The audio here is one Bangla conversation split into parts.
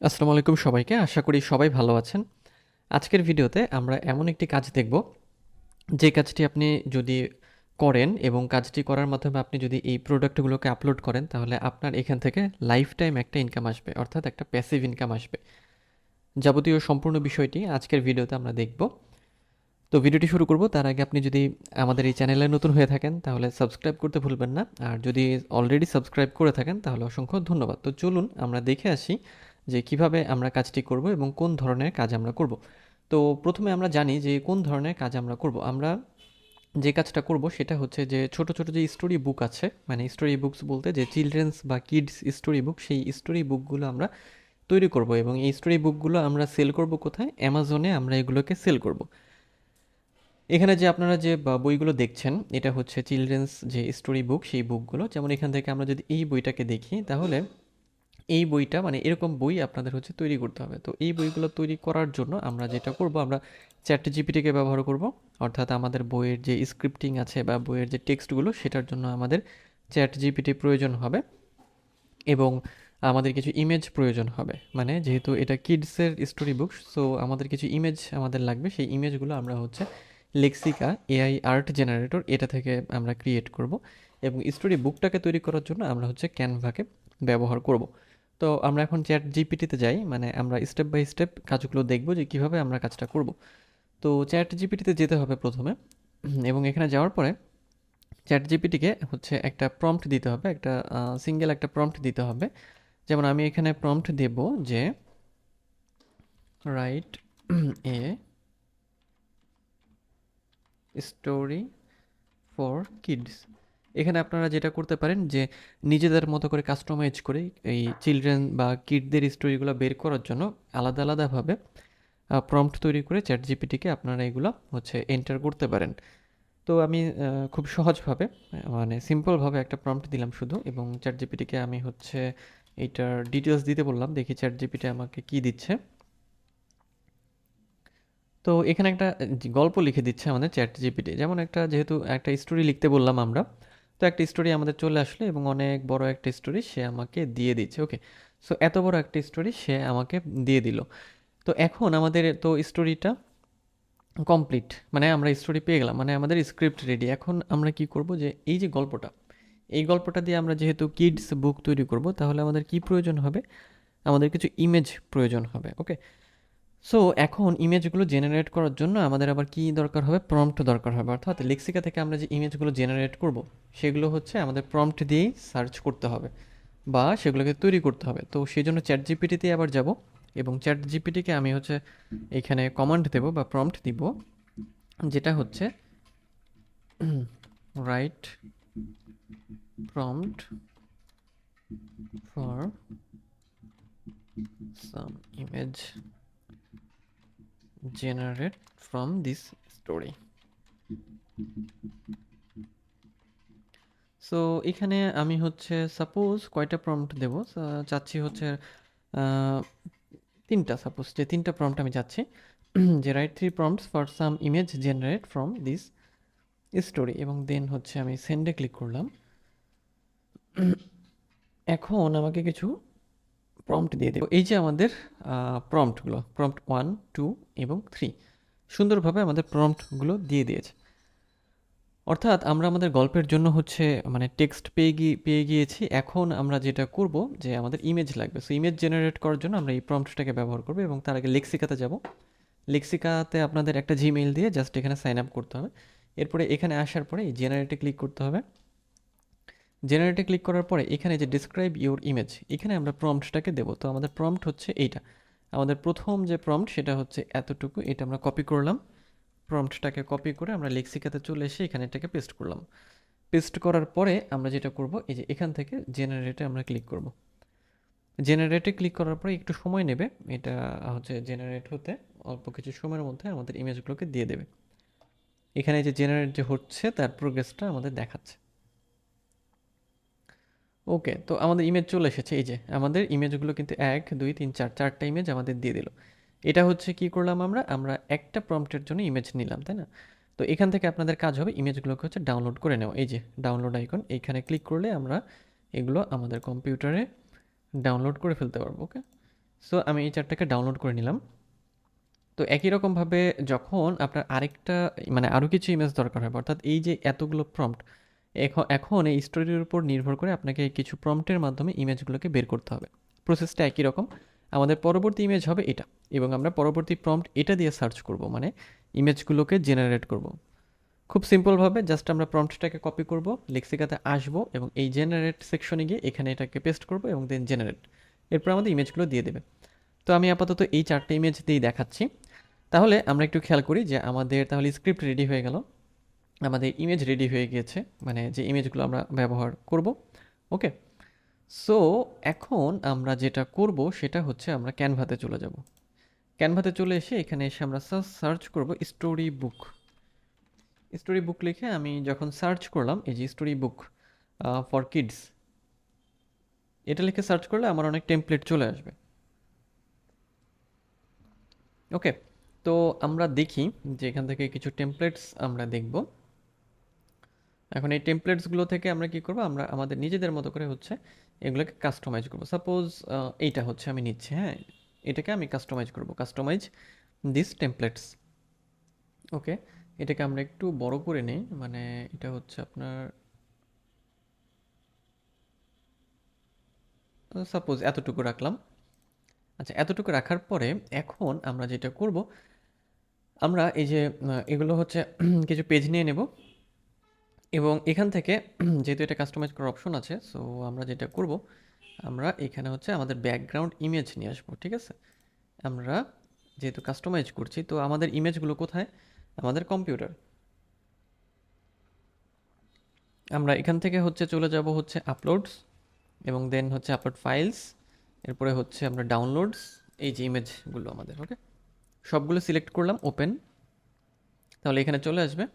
আসসালামু আলাইকুম সবাইকে। আশা করি সবাই ভালো আছেন। আজকের ভিডিওতে আমরা এমন একটি কাজ দেখব, যে কাজটি আপনি যদি করেন এবং কাজটি করার মাধ্যমে আপনি যদি এই প্রোডাক্টগুলোকে আপলোড করেন, তাহলে আপনার এখান থেকে লাইফ টাইম একটা ইনকাম আসবে, অর্থাৎ একটা প্যাসিভ ইনকাম আসবে। যাবতীয় সম্পূর্ণ বিষয়টি আজকের ভিডিওতে আমরা দেখব। তো ভিডিওটি শুরু করব তার আগে আপনি যদি আমাদের এই চ্যানেলে নতুন হয়ে থাকেন তাহলে সাবস্ক্রাইব করতে ভুলবেন না, আর যদি অলরেডি সাবস্ক্রাইব করে থাকেন তাহলে অসংখ্য ধন্যবাদ। তো চলুন আমরা দেখে আসি যে কিভাবে আমরা কাজটি করব এবং কোন ধরনের কাজ আমরা করব। তো প্রথমে আমরা জানি যে কোন ধরনের কাজ আমরা করব। আমরা যে কাজটা করব সেটা হচ্ছে যে ছোট ছোট যে স্টোরি বুক আছে, মানে স্টোরি বুকস বলতে যে চিলড্রেন্স বা কিডস স্টোরি বুক, সেই স্টোরি বুকগুলো আমরা তৈরি করব এবং এই স্টোরি বুকগুলো আমরা সেল করব কোথায়? অ্যামাজনে আমরা এগুলোকে সেল করব। এখানে যে আপনারা যে বইগুলো দেখছেন, এটা হচ্ছে চিলড্রেন্স যে স্টোরি বুক, সেই বুকগুলো। যেমন এখান থেকে আমরা যদি এই বইটাকে দেখি, তাহলে এই বইটা মানে এরকম বই আপনাদের হচ্ছে তৈরি করতে হবে। তো এই বইগুলো তৈরি করার জন্য আমরা যেটা করব, আমরা চ্যাট জিপিটিকে ব্যবহার করব। অর্থাৎ আমাদের বইয়ের যে স্ক্রিপ্টিং আছে বা বইয়ের যে টেক্সটগুলো, সেটার জন্য আমাদের চ্যাট জিপিটি প্রয়োজন হবে এবং আমাদের কিছু ইমেজ প্রয়োজন হবে। মানে যেহেতু এটা কিডসের স্টোরি বুক, সো আমাদের কিছু ইমেজ আমাদের লাগবে। সেই ইমেজগুলো আমরা হচ্ছে লেক্সিকা এআই আর্ট জেনারেটর, এটা থেকে আমরা ক্রিয়েট করব এবং স্টোরি বুকটাকে তৈরি করার জন্য আমরা হচ্ছে ক্যানভাকে ব্যবহার করব। তো আমরা এখন চ্যাট জিপিটিতে যাই, মানে আমরা স্টেপ বাই স্টেপ কাজগুলো দেখব যে কিভাবে আমরা কাজটা করব। তো চ্যাট জিপিটিতে যেতে হবে প্রথমে, এবং এখানে যাওয়ার পরে চ্যাট জিপিটিকে হচ্ছে একটা প্রম্পট দিতে হবে, একটা সিঙ্গেল একটা প্রম্পট দিতে হবে। যেমন আমি এখানে প্রম্পট দেব যে write a story for kids. এখানে আপনারা যেটা করতে পারেন যে নিজেদের মতো করে কাস্টমাইজ করে এই চিলড্রেন বা কিডদের স্টোরিগুলো বের করার জন্য আলাদা আলাদাভাবে প্রম্পট তৈরি করে চ্যাট জিপিটিকে আপনারা এগুলো হচ্ছে এন্টার করতে পারেন। তো আমি খুব সহজভাবে মানে সিম্পলভাবে একটা প্রম্পট দিলাম শুধু, এবং চ্যাট জিপিটিকে আমি হচ্ছে এইটার ডিটেলস দিতে বললাম। দেখি চ্যাট জিপিটি আমাকে কি দিচ্ছে। তো এখানে একটা গল্প লিখে দিচ্ছে আমাদের চ্যাট জিপিটি। যেমন একটা, যেহেতু একটা স্টোরি লিখতে বললাম আমরা, তো একটা স্টোরি আমাদের চলে আসলো এবং অনেক বড় একটা স্টোরি সে আমাকে দিয়ে দিচ্ছে। ওকে, সো এত বড় একটা স্টোরি সে আমাকে দিয়ে দিল। তো এখন আমাদের তো স্টোরিটা কমপ্লিট, মানে আমরা স্টোরি পেয়ে গেলাম, মানে আমাদের স্ক্রিপ্ট রেডি। এখন আমরা কি করব, যে এই যে গল্পটা, এই গল্পটা দিয়ে আমরা যেহেতু কিডস বুক তৈরি করব, তাহলে আমাদের কি প্রয়োজন হবে? আমাদের কিছু ইমেজ প্রয়োজন হবে। ওকে, সো এখন ইমেজগুলো জেনারেট করার জন্য আমাদের আবার কি দরকার হবে? প্রম্পট দরকার হবে। অর্থাৎ লেক্সিকা থেকে আমরা যে ইমেজগুলো জেনারেট করব, সেগুলো হচ্ছে আমাদের প্রম্পট দিয়েই সার্চ করতে হবে বা সেগুলোকে তৈরি করতে হবে। তো সেই জন্য চ্যাট জিপিটিতে আবার যাব এবং চ্যাট জিপিটিকে আমি হচ্ছে এখানে কমান্ড দেব বা প্রম্পট দিব, যেটা হচ্ছে right prompt for some image generate from this story. So এখানে আমি হচ্ছে সাপোজ কয়টা প্রম্পট দেবো চাচ্ছি হচ্ছে আহ, তিনটা। সাপোজ যে তিনটা প্রম্পট আমি চাচ্ছি যে right 3 prompts for some image generate from this story, এবং দেন হচ্ছে আমি সেন্ডে ক্লিক করলাম। এখন আমাকে কিছু প্রম্পট দিয়ে দেবো। এই যে আমাদের প্রম্পটগুলো, প্রম্পট 1, 2 এবং 3 সুন্দরভাবে আমাদের প্রম্পটগুলো দিয়ে দিয়েছে। অর্থাৎ আমরা আমাদের গল্পের জন্য হচ্ছে মানে টেক্সট পেয়ে গিয়েছি। এখন আমরা যেটা করব, যে আমাদের ইমেজ লাগবে। সো ইমেজ জেনারেট করার জন্য আমরা এই প্রম্পটটাকে ব্যবহার করব, এবং তার আগে লেক্সিকাতে যাব। লেক্সিকাতে আপনাদের একটা জিমেইল দিয়ে জাস্ট এখানে সাইন আপ করতে হবে। এরপরে এখানে আসার পরে এই জেনারেটে ক্লিক করতে হবে। জেনারেটে ক্লিক করার পরে এখানে যে ডিসক্রাইব ইউর ইমেজ, এখানে আমরা প্রম্পটটাকে দেবো। তো আমাদের প্রম্পট হচ্ছে এইটা। আমাদের প্রথম যে প্রম্পট সেটা হচ্ছে এতটুকু, এটা আমরা কপি করলাম। প্রম্পটটাকে কপি করে আমরা লেক্সিকাতে চলে এসে এখানে এটাকে পেস্ট করলাম। পেস্ট করার পরে আমরা যেটা করব, এই যে এখান থেকে জেনারেটে আমরা ক্লিক করব। জেনারেটে ক্লিক করার পরে একটু সময় নেবে, এটা হচ্ছে জেনারেট হতে। অল্প কিছু সময়ের মধ্যে আমাদের ইমেজগুলোকে দিয়ে দেবে। এখানে যে জেনারেট যে হচ্ছে তার প্রোগ্রেসটা আমাদের দেখাচ্ছে। ওকে, তো আমাদের ইমেজ চলে এসেছে। এই যে আমাদের ইমেজগুলো কিন্তু 1, 2, 3, 4 চারটা ইমেজ আমাদের দিয়ে দিল। এটা হচ্ছে কি করলাম, আমরা একটা প্রম্পটের জন্য ইমেজ নিলাম, তাই না? তো এখান থেকে আপনাদের কাজ হবে ইমেজগুলোকে হচ্ছে ডাউনলোড করে নেওয়া। এই যে ডাউনলোড আইকন, এইখানে ক্লিক করলে আমরা এগুলো আমাদের কম্পিউটারে ডাউনলোড করে ফেলতে পারবো। ওকে, সো আমি এই চারটাকে ডাউনলোড করে নিলাম। তো একই রকমভাবে যখন আপনার আরেকটা মানে আরও কিছু ইমেজ দরকার হবে, অর্থাৎ এই যে এতগুলো প্রম্পট, এখন এই স্টোরির উপর নির্ভর করে আপনাকে কিছু প্রম্পটের মাধ্যমে ইমেজগুলোকে বের করতে হবে। প্রসেসটা একই রকম। আমাদের পরবর্তী ইমেজ হবে এটা, এবং আমরা পরবর্তী প্রম্পট এটা দিয়ে সার্চ করব, মানে ইমেজগুলোকে জেনারেট করব। খুব সিম্পলভাবে জাস্ট আমরা প্রম্পটটাকে কপি করব, লেক্সিকাতে আসবো এবং এই জেনারেট সেকশনে গিয়ে এখানে এটাকে পেস্ট করব এবং দেন জেনারেট। এরপর আমাদের ইমেজগুলো দিয়ে দেবে। তো আমি আপাতত এই চারটে ইমেজ দিয়েই দেখাচ্ছি। তাহলে আমরা একটু খেয়াল করি যে আমাদের তাহলে স্ক্রিপ্ট রেডি হয়ে গেল, আমাদের ইমেজ রেডি হয়ে গিয়েছে, মানে যে ইমেজগুলো আমরা ব্যবহার করব। ওকে, সো এখন আমরা যেটা করব সেটা হচ্ছে আমরা ক্যানভাতে চলে যাব। ক্যানভাতে চলে এসে এখানে এসে আমরা সার্চ করব স্টোরি বুক। স্টোরি বুক লিখে আমি যখন সার্চ করলাম, এই যে স্টোরি বুক ফর কিডস, এটা লিখে সার্চ করলে আমার অনেক টেমপ্লেট চলে আসবে। ওকে, তো আমরা দেখি যে এখান থেকে কিছু টেমপ্লেটস আমরা দেখব। এখন এই টেমপ্লেটসগুলো থেকে আমরা কি করব, আমরা আমাদের নিজেদের মতো করে হচ্ছে এগুলোকে কাস্টমাইজ করব। সাপোজ এইটা হচ্ছে আমি নিচ্ছি, হ্যাঁ, এটাকে আমি কাস্টমাইজ করব, কাস্টমাইজ দিস টেমপ্লেটস। ওকে, এটাকে আমরা একটু বড় করে নিই, মানে এটা হচ্ছে আপনার সাপোজ এতটুকু রাখলাম। আচ্ছা, এতটুকু রাখার পরে এখন আমরা যেটা করব, আমরা এই যে এগুলো হচ্ছে কিছু পেজ নিয়ে নেব, এবং এখান থেকে যেহেতু এটা কাস্টমাইজ করার অপশন আছে, সো আমরা যেটা করব, আমরা এখানে হচ্ছে আমাদের ব্যাকগ্রাউন্ড ইমেজ নিয়ে আসবো। ঠিক আছে, আমরা যেহেতু কাস্টমাইজ করছি, তো আমাদের ইমেজগুলো কোথায়, আমাদের কম্পিউটার। আমরা এখান থেকে হচ্ছে চলে যাব হচ্ছে আপলোডস, এবং দেন হচ্ছে আপলোড ফাইলস, এরপরে হচ্ছে আমরা ডাউনলোডস, এই যে ইমেজগুলো আমাদের। ওকে, সবগুলো সিলেক্ট করলাম, ওপেন, তাহলে এখানে চলে আসবে।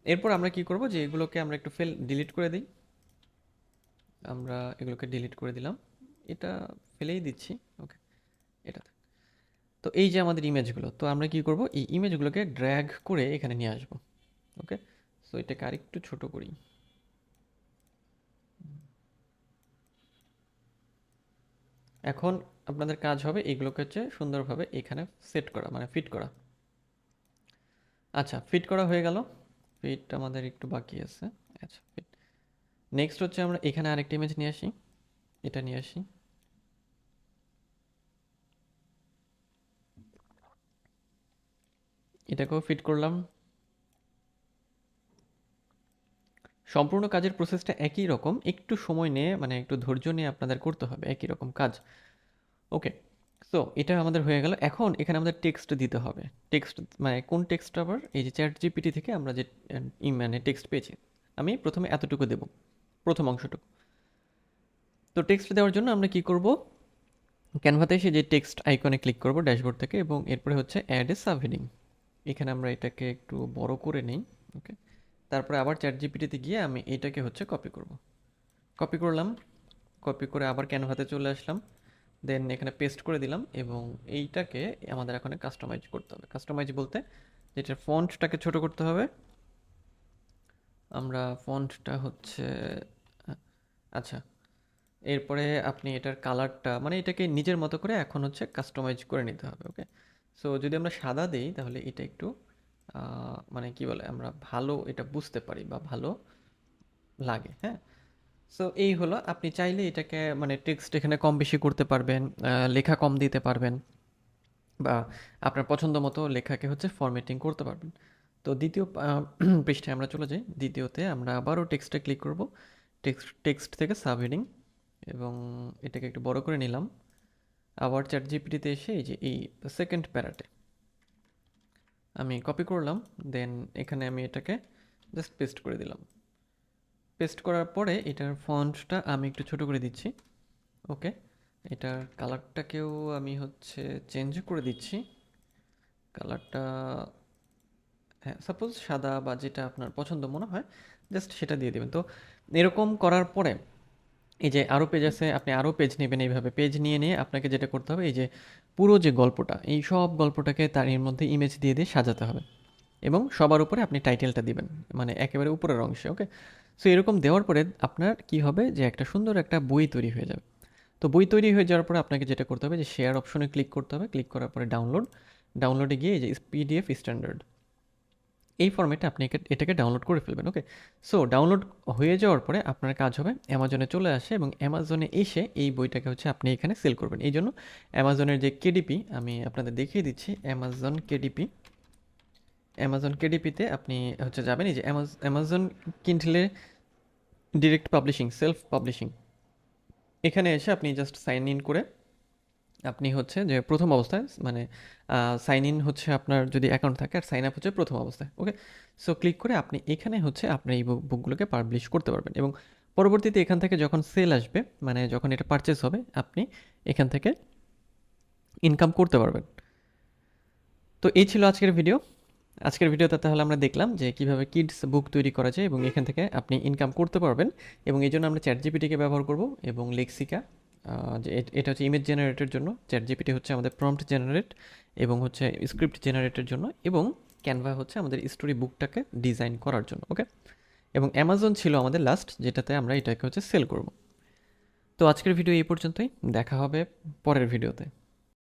এরপর আমরা কি করব, যে এগুলোকে আমরা একটু ডিলিট করে দিই। আমরা এগুলোকে ডিলিট করে দিলাম, এটা ফেলেই দিচ্ছি। ওকে, এটা। তো এই যে আমাদের ইমেজগুলো, তো আমরা কি করব, এই ইমেজগুলোকে ড্র্যাগ করে এখানে নিয়ে আসব। ওকে, সো এটাকে আরেকটু ছোট করি। এখন আপনাদের কাজ হবে এগুলোকে হচ্ছে সুন্দরভাবে এখানে সেট করা, মানে ফিট করা। আচ্ছা, ফিট করা হয়ে গেল। ফিট আমাদের একটু বাকি আছে। আচ্ছা, ফিট। নেক্সট হচ্ছে আমরা এখানে আরেকটা ইমেজ নিয়ে আসি, এটা নিয়ে আসি। এটাকেও ফিট করলাম। সম্পূর্ণ কাজের প্রসেসটা একই রকম, একটু সময় নিয়ে মানে একটু ধৈর্য নিয়ে আপনাদের করতে হবে, একই রকম কাজ। ওকে, সো এটা আমাদের হয়ে গেল। এখন এখানে আমাদের টেক্সট দিতে হবে। টেক্সট মানে কোন টেক্সট, আবার এই যে চ্যাট জিপিটি থেকে আমরা যে মানে টেক্সট পেয়েছি, আমি প্রথমে এতটুকু দেব, প্রথম অংশটুকু। তো টেক্সট দেওয়ার জন্য আমরা কি করব, ক্যানভাতে এসে যে টেক্সট আইকনে ক্লিক করব ড্যাশবোর্ড থেকে, এবং এরপরে হচ্ছে অ্যাড এ সাবহেডিং। এখানে আমরা এটাকে একটু বড় করে নিই। ওকে, তারপরে আবার চ্যাট জিপিটিতে গিয়ে আমি এটাকে হচ্ছে কপি করব। কপি করলাম, কপি করে আবার ক্যানভাতে চলে আসলাম, দেন এখানে পেস্ট করে দিলাম, এবং এইটাকে আমাদের এখন কাস্টমাইজ করতে হবে। কাস্টমাইজ বলতে যেটার ফন্টটাকে ছোট করতে হবে। আমরা ফন্টটা হচ্ছে আচ্ছা, এরপরে আপনি এটার কালারটা মানে এটাকে নিজের মতো করে এখন হচ্ছে কাস্টমাইজ করে নিতে হবে। ওকে, সো যদি আমরা সাদা দিই তাহলে এটা একটু মানে কি বলে, আমরা ভালো এটা বুঝতে পারি বা ভালো লাগে। হ্যাঁ, সো এই হলো, আপনি চাইলে এটাকে মানে টেক্সট এখানে কম বেশি করতে পারবেন, লেখা কম দিতে পারবেন, বা আপনার পছন্দ মতো লেখাকে হচ্ছে ফরম্যাটিং করতে পারবেন। তো দ্বিতীয় পৃষ্ঠায় আমরা চলে যাই। দ্বিতীয়তে আমরা আবারও টেক্সটে ক্লিক করব, টেক্সট থেকে সাবহেডিং, এবং এটাকে একটু বড় করে নিলাম। আবার চ্যাট জিপিটিতে এসে এই যে এই সেকেন্ড প্যারাটে আমি কপি করলাম, দেন এখানে আমি এটাকে জাস্ট পেস্ট করে দিলাম। পেস্ট করার পরে এটার ফন্টটা আমি একটু ছোট করে দিচ্ছি। ওকে, এটার কালারটাকেও আমি হচ্ছে চেঞ্জ করে দিচ্ছি। কালারটা হ্যাঁ, সাপোজ সাদা বা যেটা আপনার পছন্দ মনে হয় জাস্ট সেটা দিয়ে দেবেন। তো এরকম করার পরে এই যে আরও পেজ আছে, আপনি আরও পেজ নেবেন। এইভাবে পেজ নিয়ে নিয়ে আপনাকে যেটা করতে হবে, এই যে পুরো যে গল্পটা, এই সব গল্পটাকে তার এর মধ্যে ইমেজ দিয়ে দিয়ে সাজাতে হবে, এবং সবার উপরে আপনি টাইটেলটা দিবেন, মানে একেবারে উপরের অংশে। ওকে, সো এরকম দেওয়ার পরে আপনার কি হবে, যে একটা সুন্দর একটা বই তৈরি হয়ে যাবে। তো বই তৈরি হয়ে যাওয়ার পরে আপনাকে যেটা করতে হবে যে শেয়ার অপশনে ক্লিক করতে হবে, ক্লিক করার পরে ডাউনলোডে গিয়ে এই যে পিডিএফ স্ট্যান্ডার্ড এই ফরম্যাটে আপনি এটাকে ডাউনলোড করে ফেলবেন। ওকে, সো ডাউনলোড হয়ে যাওয়ার পরে আপনার কাজ হবে অ্যামাজনে চলে আসে এবং অ্যামাজনে এসে এই বইটাকে হচ্ছে আপনি এখানে সেল করবেন। এই জন্য অ্যামাজনের যে কেডিপি আমি আপনাদের দেখিয়ে দিচ্ছি, অ্যামাজন কেডিপিতে আপনি হচ্ছে যাবেন, এই যে অ্যামাজন কিন্ডলে ডিরেক্ট পাবলিশিং, সেলফ পাবলিশিং, এখানে এসে আপনি জাস্ট সাইন ইন করে আপনি হচ্ছে যে প্রথম অবস্থায় মানে সাইন ইন হচ্ছে আপনার যদি অ্যাকাউন্ট থাকে, আর সাইন আপ হচ্ছে প্রথম অবস্থায়। ওকে, সো ক্লিক করে আপনি এখানে হচ্ছে আপনার এই বুকগুলোকে পাবলিশ করতে পারবেন এবং পরবর্তীতে এখান থেকে যখন সেল আসবে, মানে যখন এটা পারচেস হবে, আপনি এখান থেকে ইনকাম করতে পারবেন। তো এই ছিল আজকের ভিডিও। আজকের ভিডিওতে তাহলে আমরা দেখলাম যে কিভাবে কিডস বুক তৈরি করা যায় এবং এখান থেকে আপনি ইনকাম করতে পারবেন, এবং এই জন্য আমরা চ্যাট জিপিটিকে ব্যবহার করব এবং লেক্সিকা, যে এটা হচ্ছে ইমেজ জেনারেটের জন্য, চ্যাট জিপিটি হচ্ছে আমাদের প্রম্পট জেনারেট এবং হচ্ছে স্ক্রিপ্ট জেনারেটের জন্য, এবং ক্যানভা হচ্ছে আমাদের স্টোরি বুকটাকে ডিজাইন করার জন্য। ওকে, এবং অ্যামাজন ছিল আমাদের লাস্ট, যেটাতে আমরা এটাকে হচ্ছে সেল করব। তো আজকের ভিডিও এই পর্যন্তই, দেখা হবে পরের ভিডিওতে।